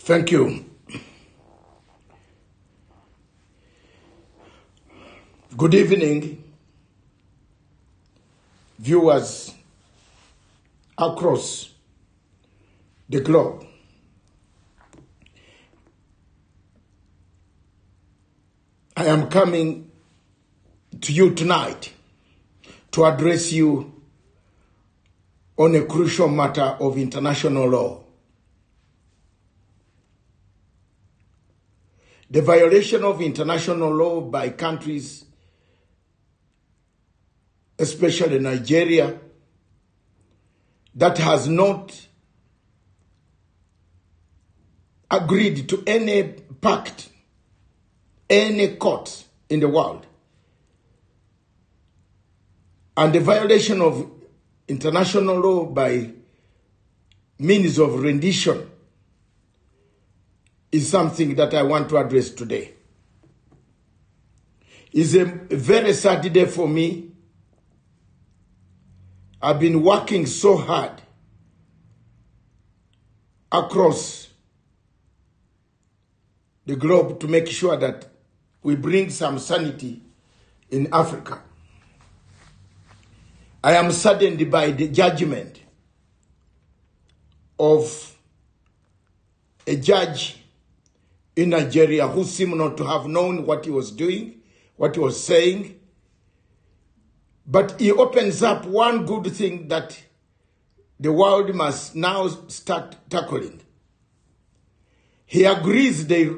Thank you. Good evening, viewers across the globe. I am coming to you tonight to address you on a crucial matter of international law. The violation of international law by countries, especially Nigeria, that has not agreed to any pact, any court in the world, and the violation of international law by means of rendition is something that I want to address today. It's a very sad day for me. I've been working so hard across the globe to make sure that we bring some sanity in Africa. I am saddened by the judgment of a judge in Nigeria who seemed not to have known what he was doing, what he was saying. But he opens up one good thing that the world must now start tackling. He agrees they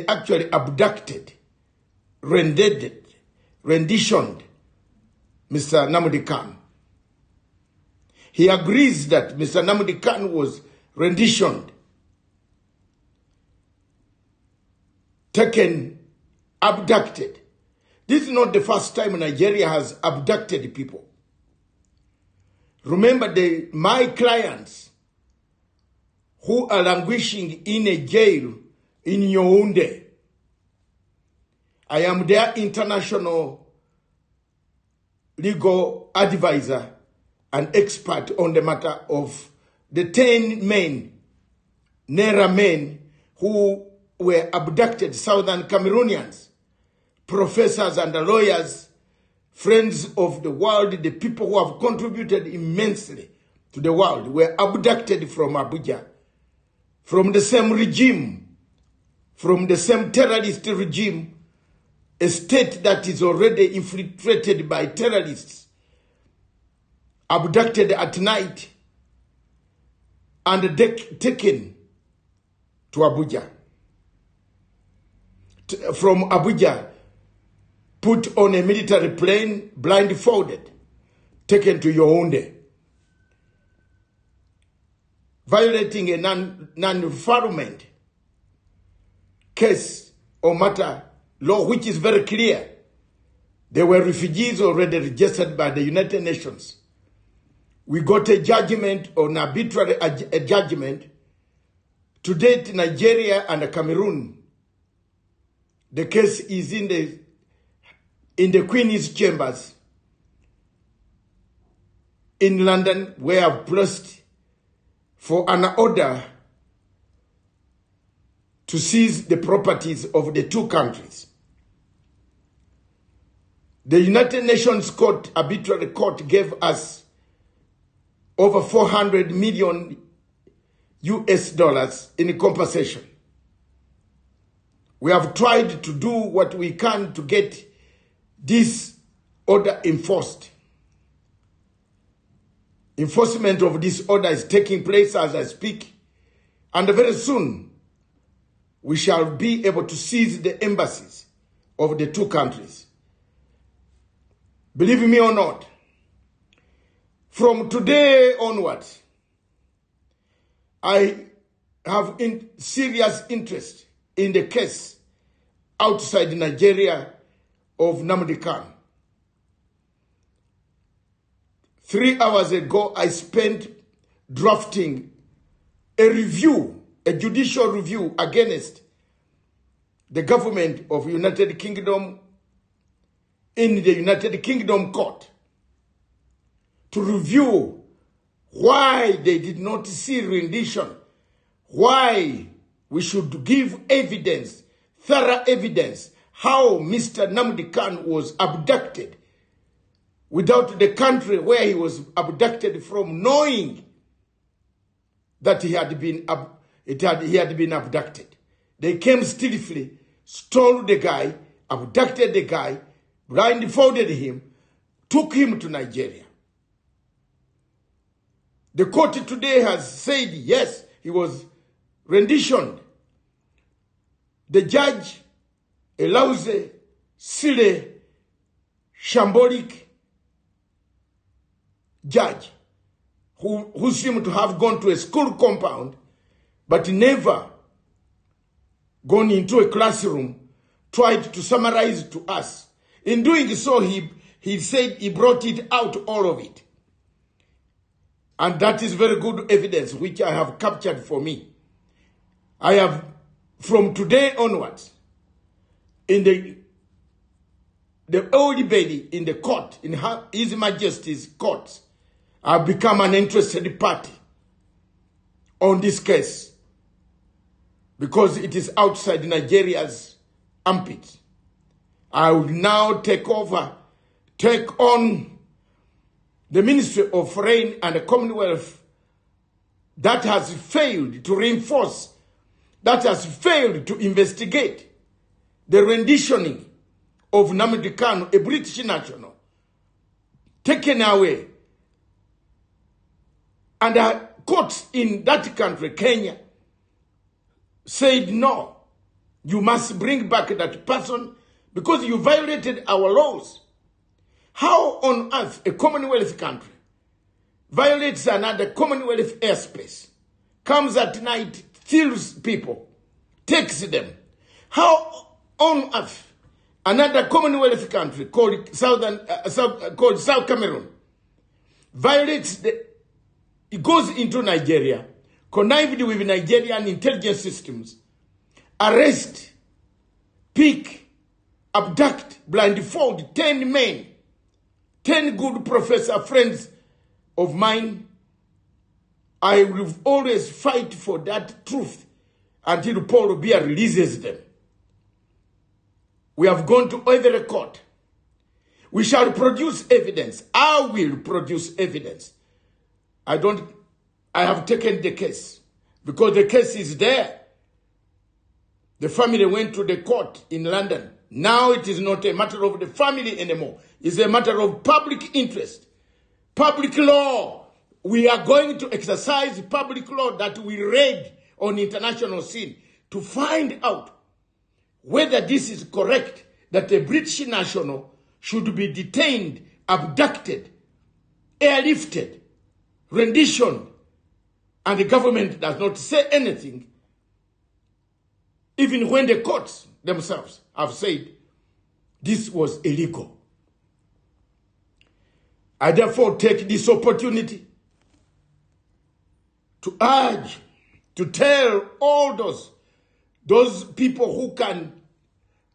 actually abducted, renditioned Mr. Nnamdi. He agrees that Mr. Nnamdi was renditioned, taken, abducted. This is not the first time Nigeria has abducted people. Remember my clients who are languishing in a jail in Yaoundé. I am their international legal advisor and expert on the matter of the 10 men, Naira men, who were abducted, Southern Cameroonians, professors and lawyers, friends of the world, the people who have contributed immensely to the world, were abducted from Abuja, from the same regime, from the same terrorist regime, a state that is already infiltrated by terrorists, abducted at night and taken to Abuja. From Abuja, put on a military plane, blindfolded, taken to Yaoundé, violating a non-refoulement case or matter law, which is very clear. They were refugees already registered by the United Nations. We got a judgment, or an arbitrary judgment. To date, Nigeria and Cameroon, the case is in the Queen's Chambers in London, where I've pressed for an order to seize the properties of the two countries. The United Nations Court, arbitrary court, gave us over 400 million US dollars in compensation. We have tried to do what we can to get this order enforced. Enforcement of this order is taking place as I speak, and very soon we shall be able to seize the embassies of the two countries. Believe me or not, from today onwards, I have serious interest in the case outside Nigeria of Nnamdi. 3 hours ago, I spent drafting a review, a judicial review against the government of United Kingdom in the United Kingdom court to review why they did not see rendition, why we should give evidence, thorough evidence, how Mr. Nnamdi Kanu was abducted without the country where he was abducted from knowing that he had been abducted. They came stealthily, stole the guy, abducted the guy, blindfolded him, took him to Nigeria. The court today has said, yes, he was renditioned. The judge, a lousy, silly, shambolic judge who seemed to have gone to a school compound but never gone into a classroom, tried to summarize to us. In doing so, he said he brought it out, all of it. And that is very good evidence, which I have captured for me. I have, from today onwards, in the old lady in the court, in His Majesty's courts, I've become an interested party on this case because it is outside Nigeria's armpit. I will now take on the Ministry of Foreign and the Commonwealth that has failed to reinforce, that has failed to investigate the renditioning of Nnamdi Kanu, a British national, taken away. And the courts in that country, Kenya, said, no, you must bring back that person because you violated our laws. How on earth a Commonwealth country violates another Commonwealth airspace, comes at night, steals people, takes them? How on earth another Commonwealth country called South Cameroon violates it goes into Nigeria, connived with Nigerian intelligence systems, arrest, pick, abduct, blindfold 10 men, 10 good professor friends of mine? I will always fight for that truth until Paul Biya releases them. We have gone to every court. We shall produce evidence. I will produce evidence. I have taken the case because the case is there. The family went to the court in London. Now it is not a matter of the family anymore. It's a matter of public interest, public law. We are going to exercise public law that we read on international scene to find out whether this is correct, that a British national should be detained, abducted, airlifted, renditioned, and the government does not say anything, even when the courts themselves have said this was illegal. I therefore take this opportunity to urge, to tell all those people who can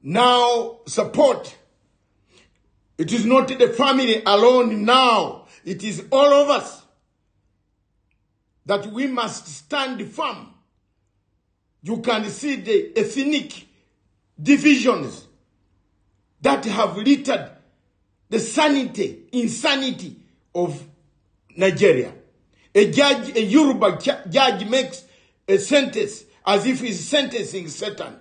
now support. It is not the family alone now. It is all of us that we must stand firm. You can see the ethnic divisions that have littered the insanity of Nigeria. A Yoruba judge makes a sentence as if he's sentencing Satan.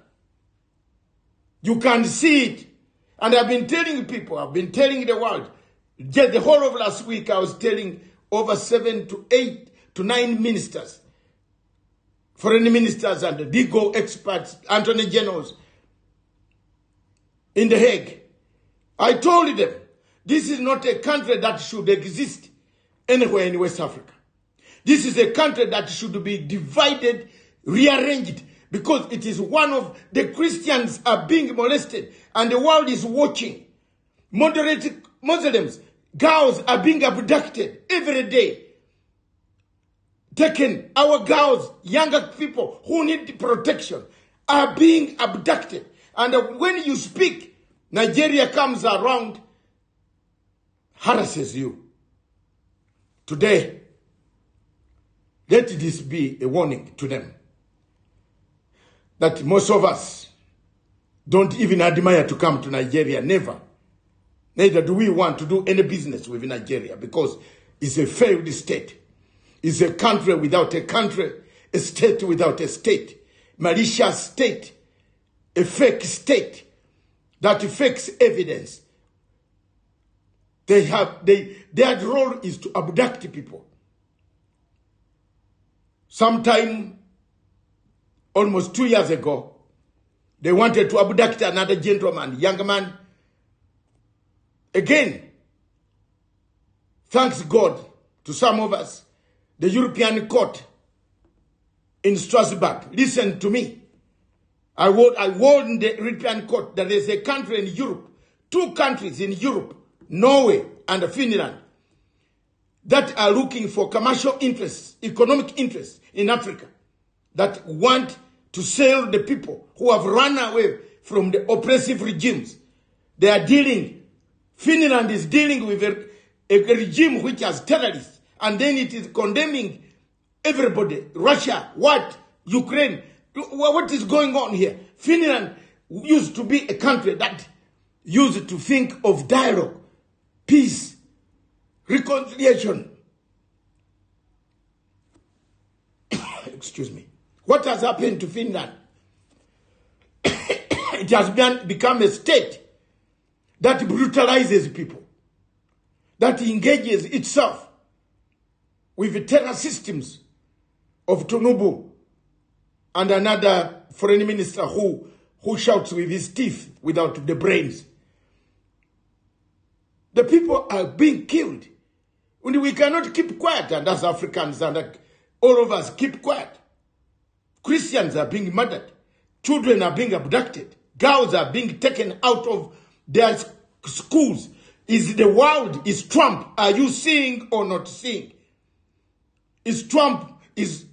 You can see it. And I've been telling people, I've been telling the world, just the whole of last week I was telling over 7 to 8 to 9 ministers, foreign ministers and legal experts, attorney generals in The Hague. I told them, this is not a country that should exist anywhere in West Africa. This is a country that should be divided, rearranged, because it is one of the Christians are being molested and the world is watching. Moderate Muslims, girls are being abducted every day. Taken, our girls, younger people who need protection are being abducted. And when you speak, Nigeria comes around, harasses you. Today, let this be a warning to them. that most of us don't even admire to come to Nigeria, never. Neither do we want to do any business with Nigeria because it's a failed state. It's a country without a country, a state without a state, malicious state, a fake state that fakes evidence. Their role is to abduct people. Sometime, almost 2 years ago, they wanted to abduct another gentleman, young man. Again, thanks God to some of us, the European Court in Strasbourg. Listen to me. I warned the European Court that there's a country in Europe, 2 countries in Europe, Norway and Finland, that are looking for commercial interests, economic interests in Africa, that want to sell the people who have run away from the oppressive regimes. They are dealing, Finland is dealing with a regime which has terrorists, and then it is condemning everybody. Russia, what? Ukraine. What is going on here? Finland used to be a country that used to think of dialogue, peace, reconciliation. Excuse me. What has happened to Finland? It has become a state that brutalizes people, that engages itself with the terror systems of Tinubu and another foreign minister who shouts with his teeth without the brains. The people are being killed. And we cannot keep quiet, and as Africans and all of us keep quiet. Christians are being murdered. Children are being abducted. Girls are being taken out of their schools. Is the world, is Trump, are you seeing or not seeing? Is Trump, is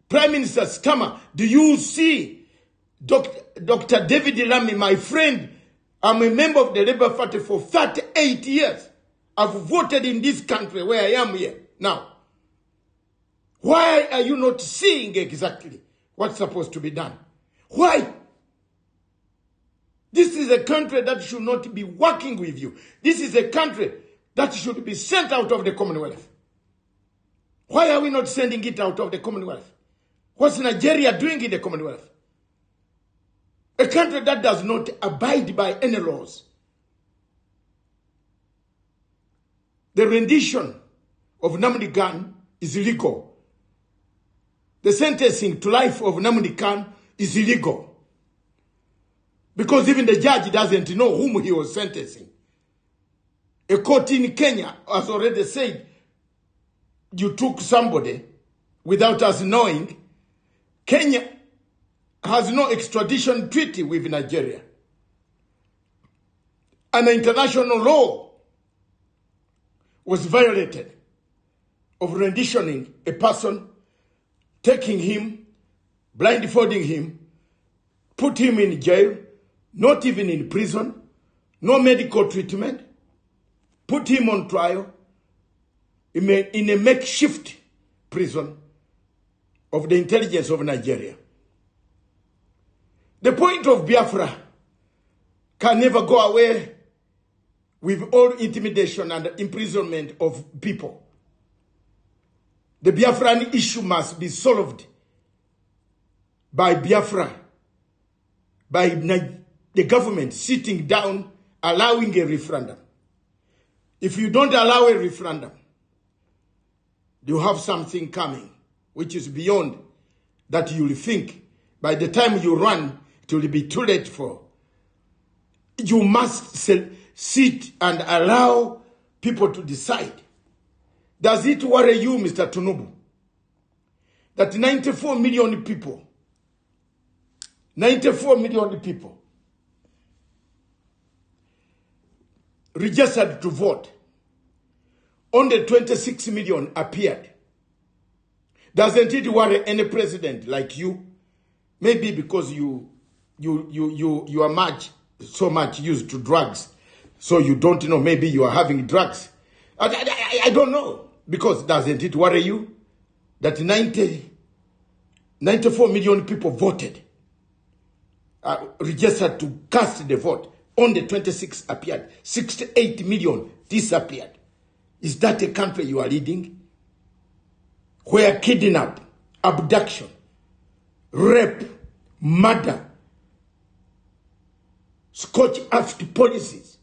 Prime Minister Starmer, do you see Dr. David Lamy, my friend? I'm a member of the Labour Party for 38 years. I've voted in this country where I am here now. Why are you not seeing exactly what's supposed to be done? Why? This is a country that should not be working with you. This is a country that should be sent out of the Commonwealth. Why are we not sending it out of the Commonwealth? What's Nigeria doing in the Commonwealth? A country that does not abide by any laws. The rendition of Nnamdi is illegal. The sentencing to life of Nnamdi is illegal. Because even the judge doesn't know whom he was sentencing. A court in Kenya has already said, you took somebody without us knowing. Kenya has no extradition treaty with Nigeria. And the international law was violated of renditioning a person, taking him, blindfolding him, put him in jail, not even in prison, no medical treatment, put him on trial in a makeshift prison of the intelligence of Nigeria. The point of Biafra can never go away with all intimidation and imprisonment of people. The Biafran issue must be solved by Biafra, by the government sitting down, allowing a referendum. If you don't allow a referendum, you have something coming, which is beyond that you will think. By the time you run, it will be too late for. You must sit and allow people to decide. Does it worry you, Mr. Tinubu, that 94 million people registered to vote, only 26 million appeared? Doesn't it worry any president like you? Maybe because you are so much used to drugs, so you don't know, maybe you are having drugs. I don't know. Because doesn't it worry you that 94 million people voted? registered to cast the vote. On the 26th appeared. 68 million disappeared. Is that a country you are leading? Where kidnap, abduction, rape, murder, scorched-earth policies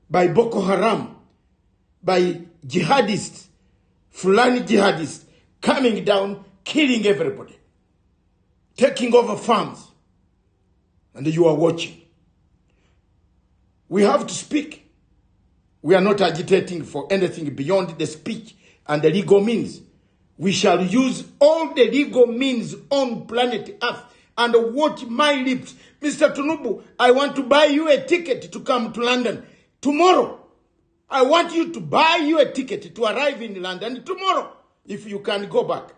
by Boko Haram, by jihadists, Fulani jihadists, coming down, killing everybody, taking over farms, and you are watching. We have to speak. We are not agitating for anything beyond the speech and the legal means. We shall use all the legal means on planet Earth and watch my lips. Mr. Tinubu, I want to buy you a ticket to come to London tomorrow. I want you to buy you a ticket to arrive in London tomorrow, if you can go back.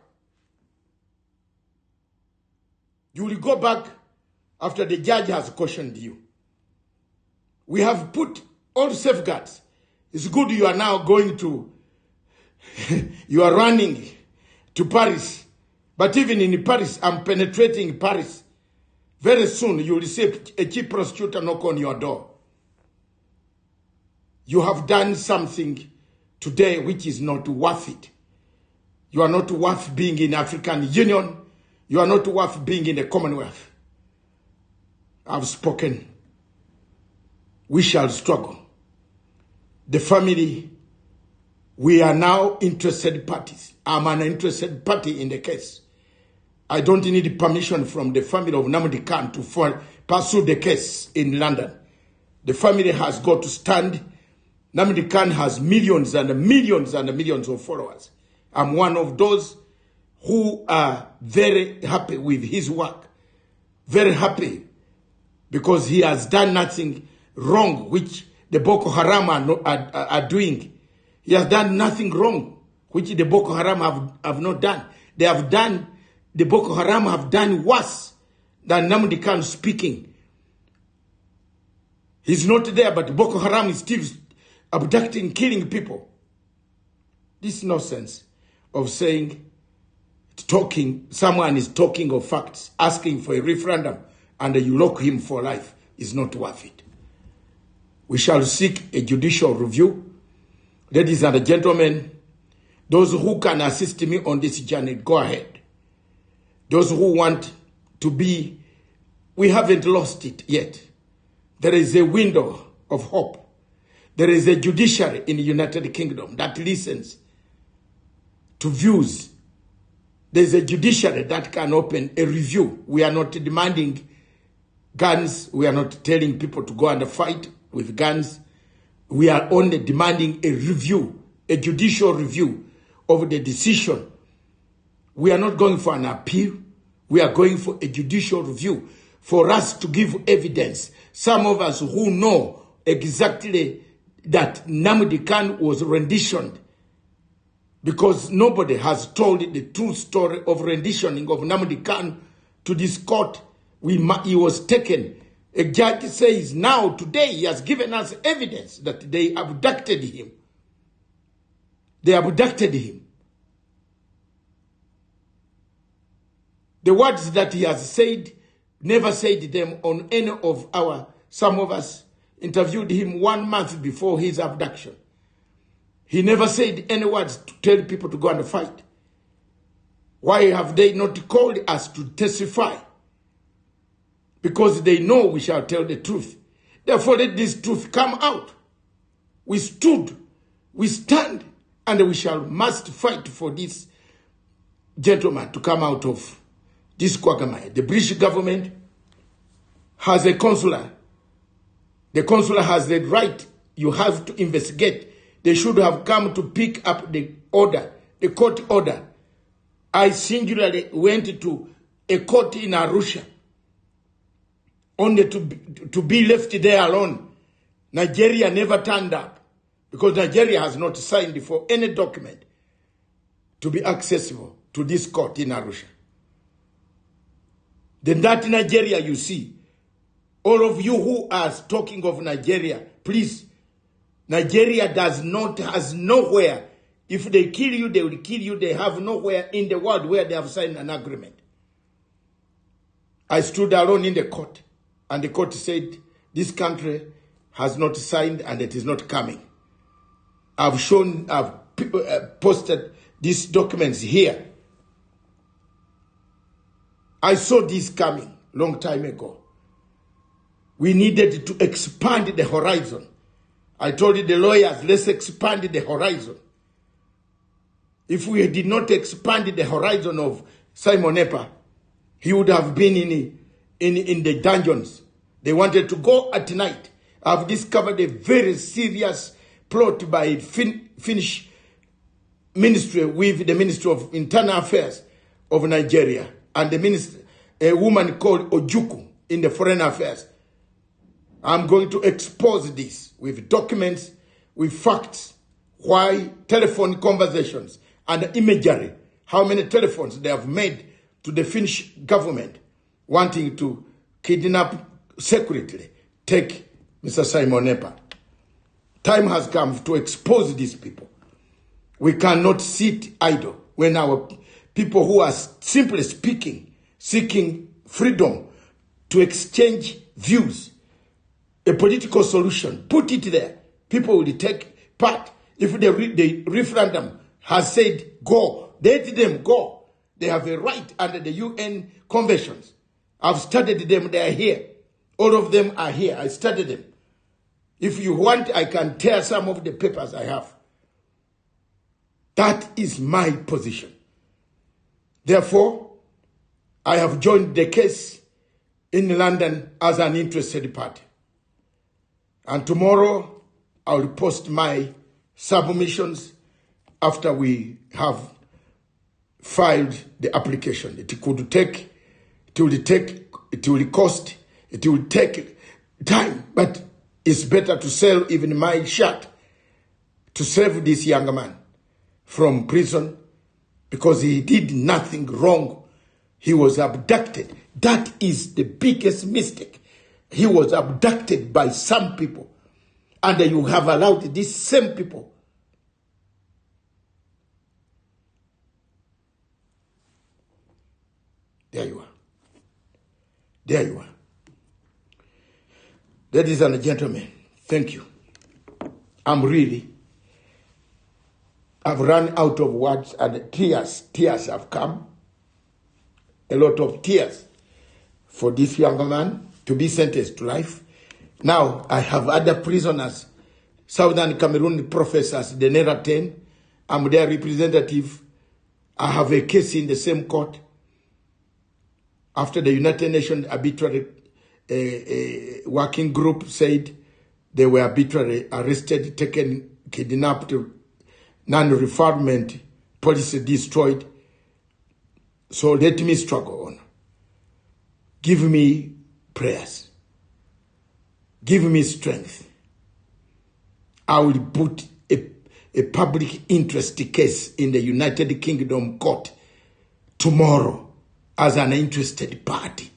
You will go back after the judge has cautioned you. We have put all safeguards. It's good you are now going to, you are running to Paris. But even in Paris, I'm penetrating Paris. Very soon, you will see a chief prosecutor knock on your door. You have done something today which is not worth it. You are not worth being in African Union. You are not worth being in the Commonwealth. I've spoken. We shall struggle. The family, we are now interested parties. I'm an interested party in the case. I don't need permission from the family of Nnamdi Kanu to pursue the case in London. The family has got to stand. Nnamdi Kanu has millions and millions and millions of followers. I'm one of those who are very happy with his work. Very happy because he has done nothing wrong, which the Boko Haram are doing. He has done nothing wrong, which the Boko Haram have not done. The Boko Haram have done worse than Nnamdi Kanu speaking. He's not there, but Boko Haram is still abducting, killing people. This nonsense of saying, someone is talking of facts, asking for a referendum, and you lock him for life is not worth it. We shall seek a judicial review. Ladies and gentlemen, those who can assist me on this journey, go ahead. Those who want to be, we haven't lost it yet. There is a window of hope. There is a judiciary in the United Kingdom that listens to views. There is a judiciary that can open a review. We are not demanding guns. We are not telling people to go and fight with guns. We are only demanding a review, a judicial review of the decision. We are not going for an appeal. We are going for a judicial review for us to give evidence. Some of us who know exactly that Nnamdi Kanu was renditioned, because nobody has told the true story of renditioning of Nnamdi Kanu to this court. He was taken. A judge says now, today, he has given us evidence that they abducted him. They abducted him. The words that he has said, never said them on any of some of us interviewed him 1 month before his abduction. He never said any words to tell people to go and fight. Why have they not called us to testify? Because they know we shall tell the truth. Therefore, let this truth come out. We stood, we stand, and we must fight for this gentleman to come out of this quagmire. The British government has a consular. The consular has the right. You have to investigate. They should have come to pick up the order, the court order. I singularly went to a court in Arusha, only to be left there alone. Nigeria never turned up because Nigeria has not signed for any document to be accessible to this court in Arusha. Then that Nigeria you see, all of you who are talking of Nigeria, please, Nigeria has nowhere. If they kill you, they will kill you. They have nowhere in the world where they have signed an agreement. I stood alone in the court. And the court said, this country has not signed and it is not coming. I've posted these documents here. I saw this coming long time ago. We needed to expand the horizon. I told the lawyers, let's expand the horizon. If we did not expand the horizon of Simon Ekpa, he would have been in the dungeons. They wanted to go at night. I've discovered a very serious plot by Finnish ministry with the Ministry of Internal Affairs of Nigeria and the minister, a woman called Ojuku in the Foreign Affairs. I'm going to expose this with documents, with facts, why telephone conversations and imagery, how many telephones they have made to the Finnish government wanting to kidnap secretly, take Mr. Simon Ekpa. Time has come to expose these people. We cannot sit idle when our people who are simply speaking, seeking freedom to exchange views, a political solution, put it there. People will take part. If the referendum has said go, let them go. They have a right under the UN conventions. I've studied them, they are here. All of them are here, I studied them. If you want, I can tear some of the papers I have. That is my position. Therefore, I have joined the case in London as an interested party. And tomorrow, I will post my submissions after we have filed the application. It will cost, it will take time, but it's better to sell even my shirt to save this young man from prison because he did nothing wrong. He was abducted. That is the biggest mistake. He was abducted by some people, and you have allowed these same people there you are. There you are. Ladies and gentlemen, thank you. I've run out of words and tears have come. A lot of tears for this young man to be sentenced to life. Now, I have other prisoners, Southern Cameroon professors, the NERA 10. I'm their representative. I have a case in the same court. After the United Nations arbitrary working group said they were arbitrarily arrested, taken, kidnapped, non-refoulement, policy destroyed. So let me struggle on. Give me prayers. Give me strength. I will put a public interest case in the United Kingdom court tomorrow as an interested party.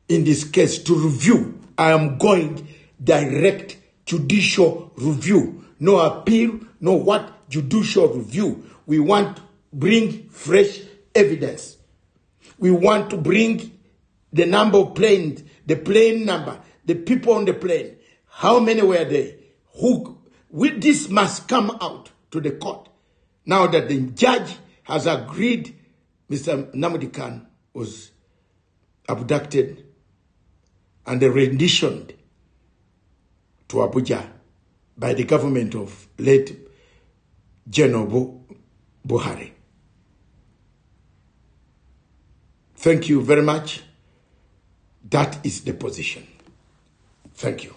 In this case, to review, I am going direct judicial review. No appeal, no what, judicial review. We want to bring fresh evidence. We want to bring the number of planes, the plane number, the people on the plane. How many were there? This must come out to the court. Now that the judge has agreed Mr. Nnamdi was abducted and renditioned to Abuja by the government of late General Buhari. Thank you very much. That is the position. Thank you.